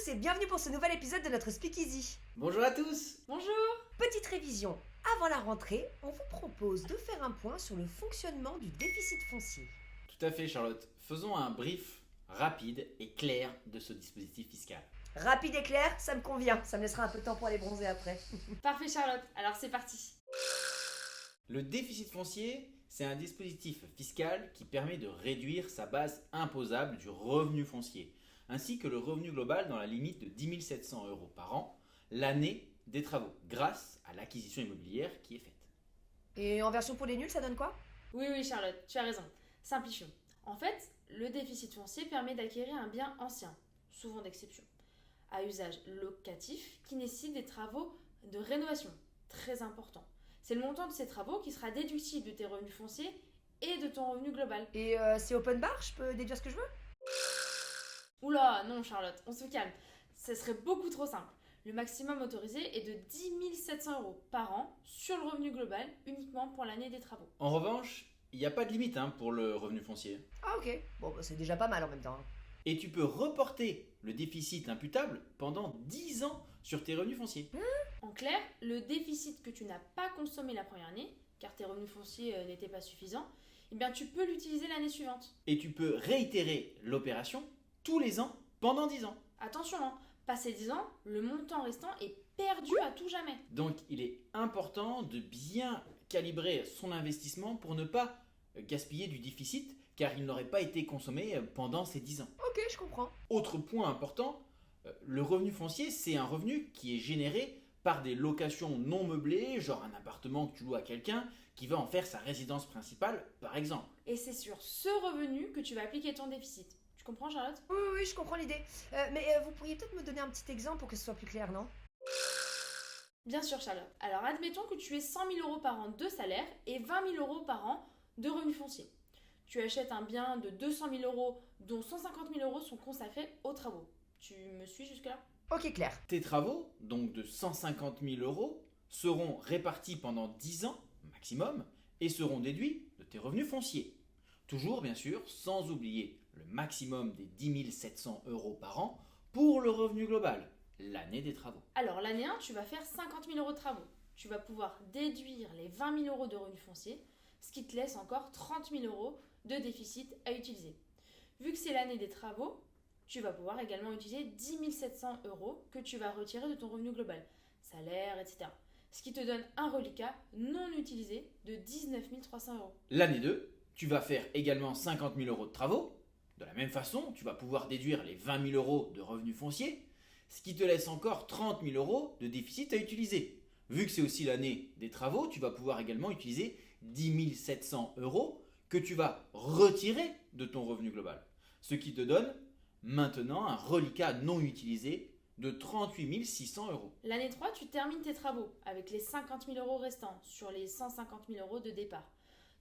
tous et bienvenue pour ce nouvel épisode de notre Speakeasy. Bonjour à tous. Bonjour. Petite révision, avant la rentrée, on vous propose de faire un point sur le fonctionnement du déficit foncier. Tout à fait Charlotte. Faisons un brief rapide et clair de ce dispositif fiscal. Rapide et clair, ça me convient, ça me laissera un peu de temps pour aller bronzer après. Parfait Charlotte, alors c'est parti. Le déficit foncier, c'est un dispositif fiscal qui permet de réduire sa base imposable du revenu foncier, ainsi que le revenu global dans la limite de 10 700 € par an, l'année des travaux, grâce à l'acquisition immobilière qui est faite. Et en version pour les nuls, ça donne quoi? Oui Charlotte, tu as raison. Simplifions. En fait, le déficit foncier permet d'acquérir un bien ancien, souvent d'exception, à usage locatif qui nécessite des travaux de rénovation, très importants. C'est le montant de ces travaux qui sera déductible de tes revenus fonciers et de ton revenu global. Et c'est open bar, je peux déduire ce que je veux? Oula, non Charlotte, on se calme. Ce serait beaucoup trop simple. Le maximum autorisé est de 10 700 € par an sur le revenu global uniquement pour l'année des travaux. En revanche, il n'y a pas de limite pour le revenu foncier. Ah ok, bon bah, c'est déjà pas mal en même temps. Et tu peux reporter le déficit imputable pendant 10 ans sur tes revenus fonciers. En clair, le déficit que tu n'as pas consommé la première année, car tes revenus fonciers n'étaient pas suffisants, eh bien tu peux l'utiliser l'année suivante. Et tu peux réitérer l'opération tous les ans pendant 10 ans. Attention, passé 10 ans, le montant restant est perdu à tout jamais. Donc il est important de bien calibrer son investissement pour ne pas gaspiller du déficit car il n'aurait pas été consommé pendant ces 10 ans. Ok, je comprends. Autre point important, le revenu foncier c'est un revenu qui est généré par des locations non meublées, genre un appartement que tu loues à quelqu'un qui va en faire sa résidence principale par exemple. Et c'est sur ce revenu que tu vas appliquer ton déficit. Tu comprends Charlotte? Oui, je comprends l'idée. Mais vous pourriez peut-être me donner un petit exemple pour que ce soit plus clair, non? Bien sûr Charlotte. Alors admettons que tu aies 100 000 € par an de salaire et 20 000 € par an de revenus fonciers. Tu achètes un bien de 200 000 € dont 150 000 € sont consacrés aux travaux. Tu me suis jusque-là? Ok, clair. Tes travaux, donc de 150 000 €, seront répartis pendant 10 ans maximum et seront déduits de tes revenus fonciers. Toujours bien sûr sans oublier le maximum des 10 700 € par an pour le revenu global, l'année des travaux. Alors l'année 1, tu vas faire 50 000 € de travaux. Tu vas pouvoir déduire les 20 000 € de revenus fonciers, ce qui te laisse encore 30 000 € de déficit à utiliser. Vu que c'est l'année des travaux, tu vas pouvoir également utiliser 10 700 € que tu vas retirer de ton revenu global, salaire, etc. Ce qui te donne un reliquat non utilisé de 19 300 €. L'année 2, tu vas faire également 50 000 € de travaux. De la même façon, tu vas pouvoir déduire les 20 000 € de revenus fonciers, ce qui te laisse encore 30 000 € de déficit à utiliser. Vu que c'est aussi l'année des travaux, tu vas pouvoir également utiliser 10 700 € que tu vas retirer de ton revenu global. Ce qui te donne maintenant un reliquat non utilisé de 38 600 €. L'année 3, tu termines tes travaux avec les 50 000 € restants sur les 150 000 € de départ.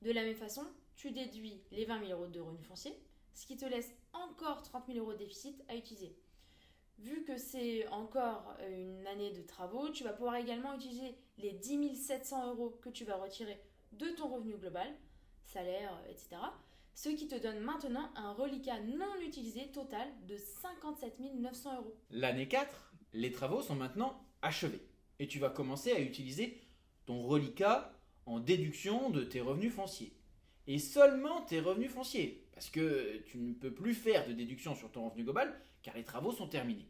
De la même façon, tu déduis les 20 000 € de revenus fonciers, ce qui te laisse encore 30 000 € de déficit à utiliser. Vu que c'est encore une année de travaux, tu vas pouvoir également utiliser les 10 700 € que tu vas retirer de ton revenu global, salaire, etc. Ce qui te donne maintenant un reliquat non utilisé total de 57 900 €. L'année 4, les travaux sont maintenant achevés et tu vas commencer à utiliser ton reliquat en déduction de tes revenus fonciers. Et seulement tes revenus fonciers, parce que tu ne peux plus faire de déduction sur ton revenu global car les travaux sont terminés.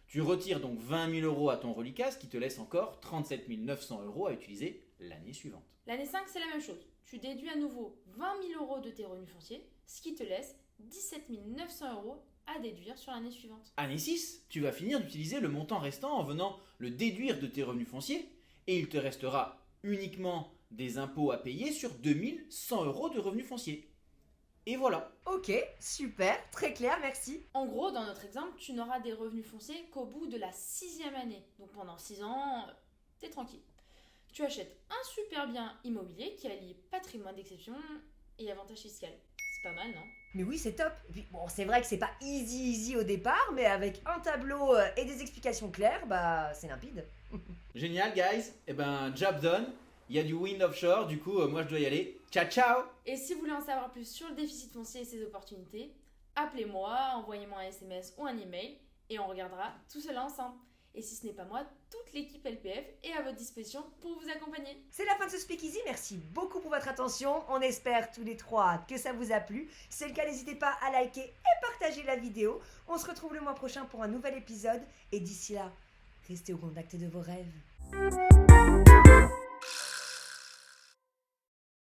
Tu retires donc 20 000 € à ton reliquat, ce qui te laisse encore 37 900 € à utiliser l'année suivante. L'année 5, c'est la même chose. Tu déduis à nouveau 20 000 € de tes revenus fonciers, ce qui te laisse 17 900 € à déduire sur l'année suivante. Année 6, tu vas finir d'utiliser le montant restant en venant le déduire de tes revenus fonciers et il te restera uniquement des impôts à payer sur 2100 € de revenus fonciers. Et voilà. Ok, super, très clair, merci. En gros, dans notre exemple, tu n'auras des revenus fonciers qu'au bout de la 6e année. Donc pendant 6 ans, t'es tranquille. Tu achètes un super bien immobilier qui allie patrimoine d'exception et avantage fiscal. C'est pas mal, non? Mais oui, c'est top. Et puis, bon, c'est vrai que c'est pas easy au départ, mais avec un tableau et des explications claires, bah c'est limpide. Génial, guys. Eh ben, job done. Il y a du wind offshore, du coup, moi je dois y aller. Ciao, ciao! Et si vous voulez en savoir plus sur le déficit foncier et ses opportunités, appelez-moi, envoyez-moi un SMS ou un email Et on regardera tout cela ensemble. Et si ce n'est pas moi, toute l'équipe LPF est à votre disposition pour vous accompagner. C'est la fin de ce Speakeasy, merci beaucoup pour votre attention. On espère tous les trois que ça vous a plu. Si c'est le cas, n'hésitez pas à liker et partager la vidéo. On se retrouve le mois prochain pour un nouvel épisode. Et d'ici là, restez au contact de vos rêves.